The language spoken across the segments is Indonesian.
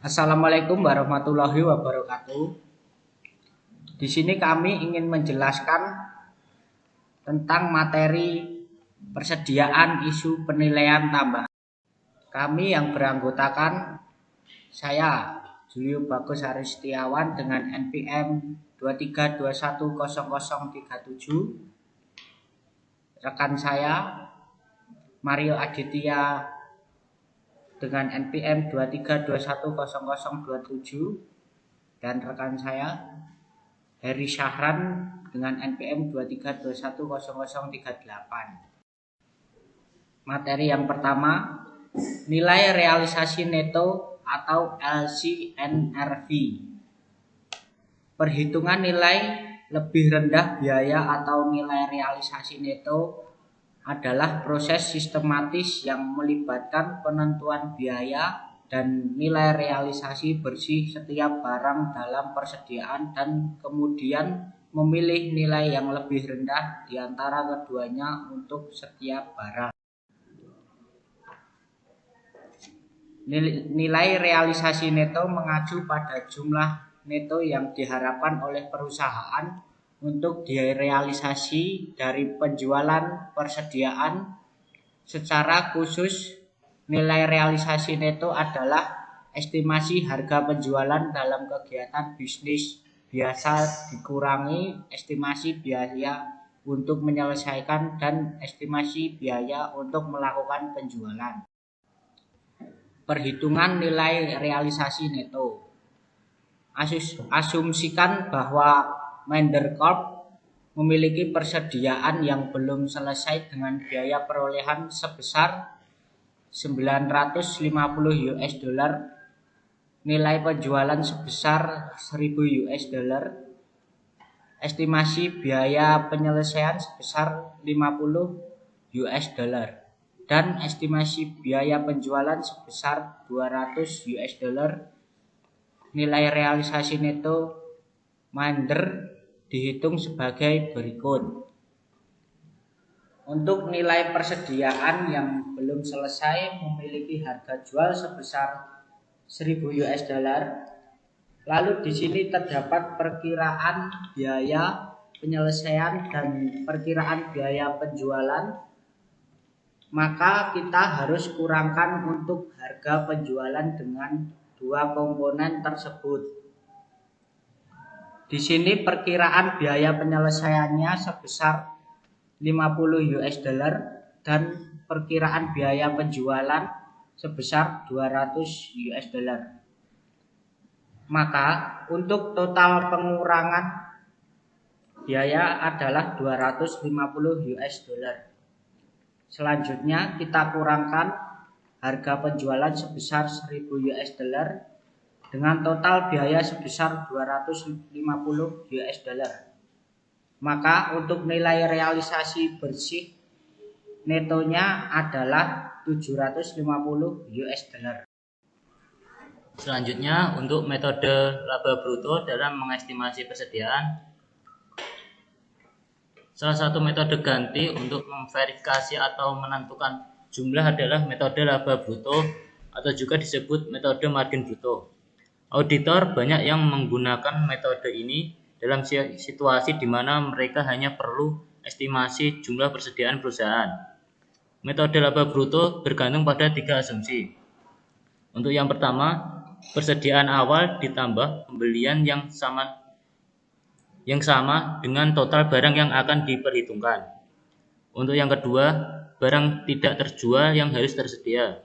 Assalamualaikum warahmatullahi wabarakatuh. Di sini kami ingin menjelaskan tentang materi persediaan isu penilaian tambahan. Kami yang beranggotakan saya Julio Bagus Aristiawan dengan NPM 23210037, rekan saya Mario Aditya dengan NPM 23210027, dan rekan saya Heri Syahran dengan NPM 23210038. Materi yang pertama, nilai realisasi neto atau LCNRV. Perhitungan nilai lebih rendah biaya atau nilai realisasi neto adalah proses sistematis yang melibatkan penentuan biaya dan nilai realisasi bersih setiap barang dalam persediaan dan kemudian memilih nilai yang lebih rendah di antara keduanya untuk setiap barang. Nilai realisasi neto mengacu pada jumlah neto yang diharapkan oleh perusahaan untuk direalisasi dari penjualan persediaan. Secara khusus, nilai realisasi neto adalah estimasi harga penjualan dalam kegiatan bisnis biasa dikurangi estimasi biaya untuk menyelesaikan dan estimasi biaya untuk melakukan penjualan. Perhitungan nilai realisasi neto. Asumsikan bahwa Mender Corp memiliki persediaan yang belum selesai dengan biaya perolehan sebesar $950, nilai penjualan sebesar $1.000, estimasi biaya penyelesaian sebesar $50, dan estimasi biaya penjualan sebesar $200. Nilai realisasi neto Mender dihitung sebagai berikut. Untuk nilai persediaan yang belum selesai memiliki harga jual sebesar $1.000. Lalu di sini terdapat perkiraan biaya penyelesaian dan perkiraan biaya penjualan. Maka kita harus kurangkan untuk harga penjualan dengan dua komponen tersebut. Di sini perkiraan biaya penyelesaiannya sebesar $50 dan perkiraan biaya penjualan sebesar $200. Maka untuk total pengurangan biaya adalah $250. Selanjutnya kita kurangkan harga penjualan sebesar $1.000 dengan total biaya sebesar $250. Maka untuk nilai realisasi bersih netonya adalah $750. Selanjutnya, untuk metode laba bruto dalam mengestimasi persediaan. Salah satu metode ganti untuk memverifikasi atau menentukan jumlah adalah metode laba bruto atau juga disebut metode margin bruto. Auditor banyak yang menggunakan metode ini dalam situasi di mana mereka hanya perlu estimasi jumlah persediaan perusahaan. Metode laba bruto bergantung pada 3 asumsi. Untuk yang pertama, persediaan awal ditambah pembelian yang sama dengan total barang yang akan diperhitungkan. Untuk yang kedua, barang tidak terjual yang harus tersedia.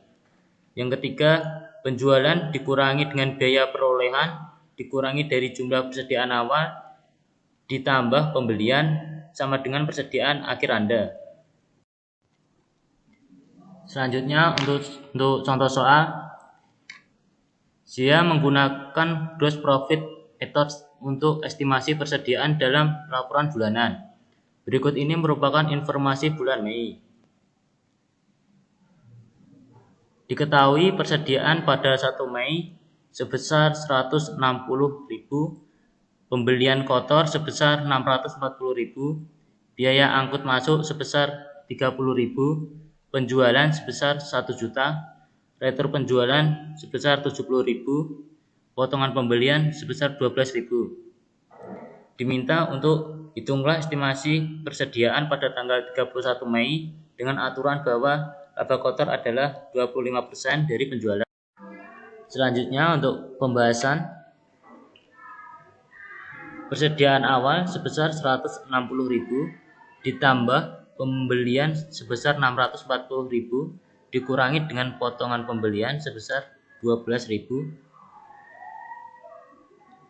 Yang ketiga, penjualan dikurangi dengan biaya perolehan dikurangi dari jumlah persediaan awal ditambah pembelian sama dengan persediaan akhir Anda. Selanjutnya untuk contoh soal, Zia menggunakan gross profit method untuk estimasi persediaan dalam laporan bulanan. Berikut ini merupakan informasi bulan Mei. Diketahui persediaan pada 1 Mei sebesar 160.000, pembelian kotor sebesar 640.000, biaya angkut masuk sebesar 30.000, penjualan sebesar 1 juta, retur penjualan sebesar 70.000, potongan pembelian sebesar 12.000. Diminta untuk hitunglah estimasi persediaan pada tanggal 31 Mei dengan aturan bahwa laba kotor adalah 25% dari penjualan. Selanjutnya untuk pembahasan persediaan awal sebesar 160.000 ditambah pembelian sebesar 640.000 dikurangi dengan potongan pembelian sebesar 12.000,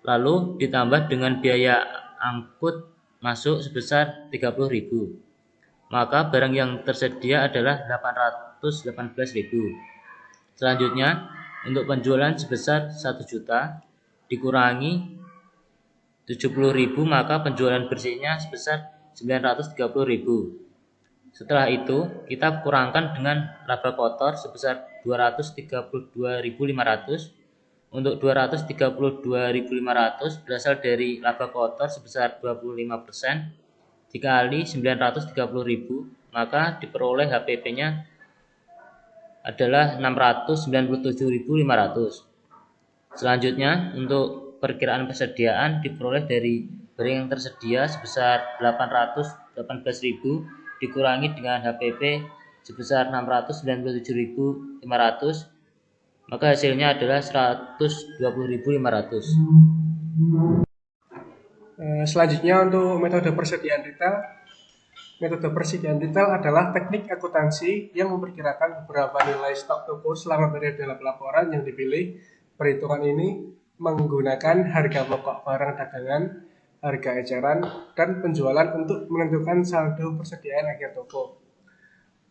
lalu ditambah dengan biaya angkut masuk sebesar 30.000. Maka barang yang tersedia adalah 818.000. Selanjutnya untuk penjualan sebesar 1 juta dikurangi 70.000, maka penjualan bersihnya sebesar 930.000. Setelah itu kita kurangkan dengan laba kotor sebesar 232.500. Untuk 232.500 berasal dari laba kotor sebesar 25% dikali 930.000, maka diperoleh HPP-nya adalah 697.500. Selanjutnya untuk perkiraan persediaan diperoleh dari barang yang tersedia sebesar 818.000 dikurangi dengan HPP sebesar 697.500, maka hasilnya adalah 120.500. Selanjutnya untuk metode persediaan retail. Metode persediaan retail adalah teknik akuntansi yang memperkirakan beberapa nilai stok toko selama periode pelaporan yang dipilih. Perhitungan ini menggunakan harga pokok barang dagangan, harga eceran, dan penjualan untuk menentukan saldo persediaan akhir toko.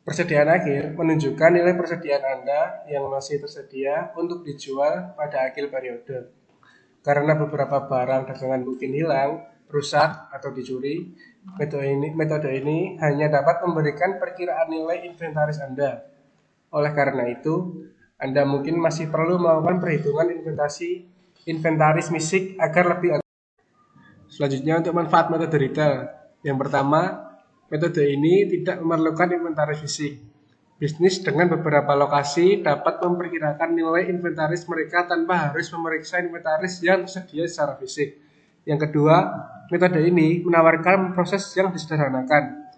Persediaan akhir menunjukkan nilai persediaan Anda yang masih tersedia untuk dijual pada akhir periode. Karena beberapa barang dagangan mungkin hilang, rusak, atau dicuri, metode ini hanya dapat memberikan perkiraan nilai inventaris Anda. Oleh karena itu, Anda mungkin masih perlu melakukan perhitungan inventaris fisik agar lebih akurat. Selanjutnya untuk manfaat metode retail. Yang pertama, metode ini tidak memerlukan inventaris fisik. Bisnis dengan beberapa lokasi dapat memperkirakan nilai inventaris mereka tanpa harus memeriksa inventaris yang tersedia secara fisik. Yang kedua, metode ini menawarkan proses yang disederhanakan.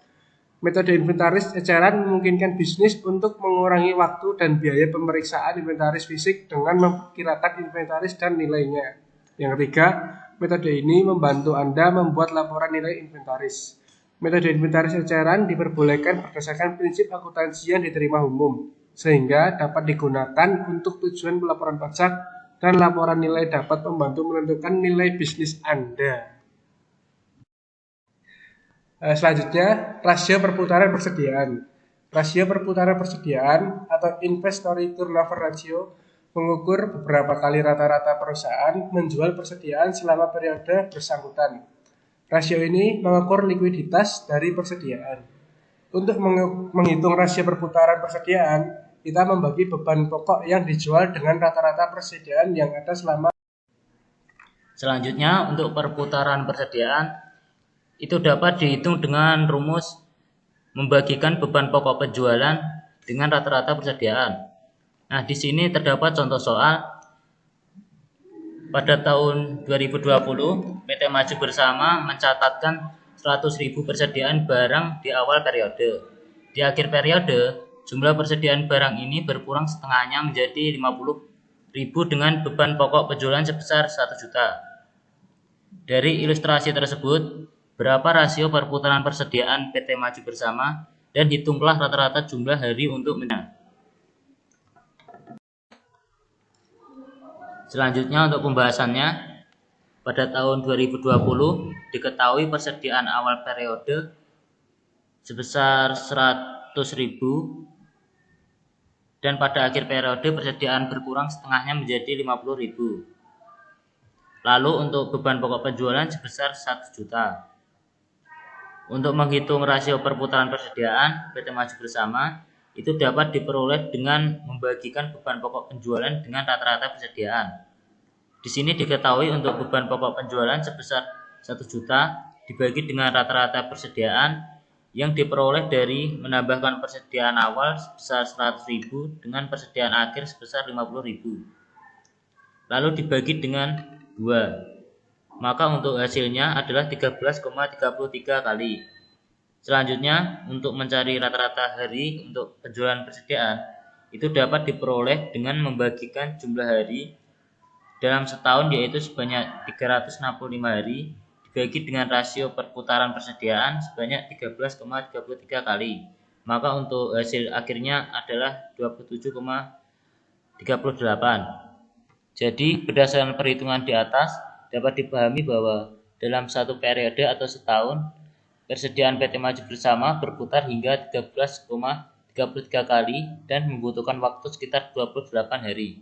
Metode inventaris eceran memungkinkan bisnis untuk mengurangi waktu dan biaya pemeriksaan inventaris fisik dengan memperkirakan inventaris dan nilainya. Yang ketiga, metode ini membantu Anda membuat laporan nilai inventaris. Metode inventaris eceran diperbolehkan berdasarkan prinsip akuntansi yang diterima umum, sehingga dapat digunakan untuk tujuan pelaporan pajak dan laporan nilai dapat membantu menentukan nilai bisnis Anda. Selanjutnya, rasio perputaran persediaan. Rasio perputaran persediaan atau inventory turnover ratio mengukur beberapa kali rata-rata perusahaan menjual persediaan selama periode bersangkutan. Rasio ini mengukur likuiditas dari persediaan. Untuk menghitung rasio perputaran persediaan, kita membagi beban pokok yang dijual dengan rata-rata persediaan yang ada selama. Selanjutnya untuk perputaran persediaan itu dapat dihitung dengan rumus membagikan beban pokok penjualan dengan rata-rata persediaan. Nah, di sini terdapat contoh soal. Pada tahun 2020, PT Maju Bersama mencatatkan 100.000 persediaan barang di awal periode. Di akhir periode, jumlah persediaan barang ini berkurang setengahnya menjadi 50.000 dengan beban pokok penjualan sebesar 1 juta. Dari ilustrasi tersebut, berapa rasio perputaran persediaan PT Maju Bersama dan hitunglah rata-rata jumlah hari untuk menjual. Selanjutnya untuk pembahasannya, pada tahun 2020 diketahui persediaan awal periode sebesar 100.000 dan pada akhir periode persediaan berkurang setengahnya menjadi 50.000. Lalu untuk beban pokok penjualan sebesar 1 juta. Untuk menghitung rasio perputaran persediaan PT Maju Bersama itu dapat diperoleh dengan membagikan beban pokok penjualan dengan rata-rata persediaan. Di sini diketahui untuk beban pokok penjualan sebesar 1 juta dibagi dengan rata-rata persediaan yang diperoleh dari menambahkan persediaan awal sebesar 100.000 dengan persediaan akhir sebesar 50.000. Lalu dibagi dengan 2. Maka untuk hasilnya adalah 13,33 kali. Selanjutnya, untuk mencari rata-rata hari untuk penjualan persediaan, itu dapat diperoleh dengan membagikan jumlah hari dalam setahun yaitu sebanyak 365 hari dibagi dengan rasio perputaran persediaan sebanyak 13,33 kali. Maka untuk hasil akhirnya adalah 27,38. Jadi berdasarkan perhitungan di atas dapat dipahami bahwa dalam satu periode atau setahun persediaan PT Maju Bersama berputar hingga 13,33 kali dan membutuhkan waktu sekitar 28 hari.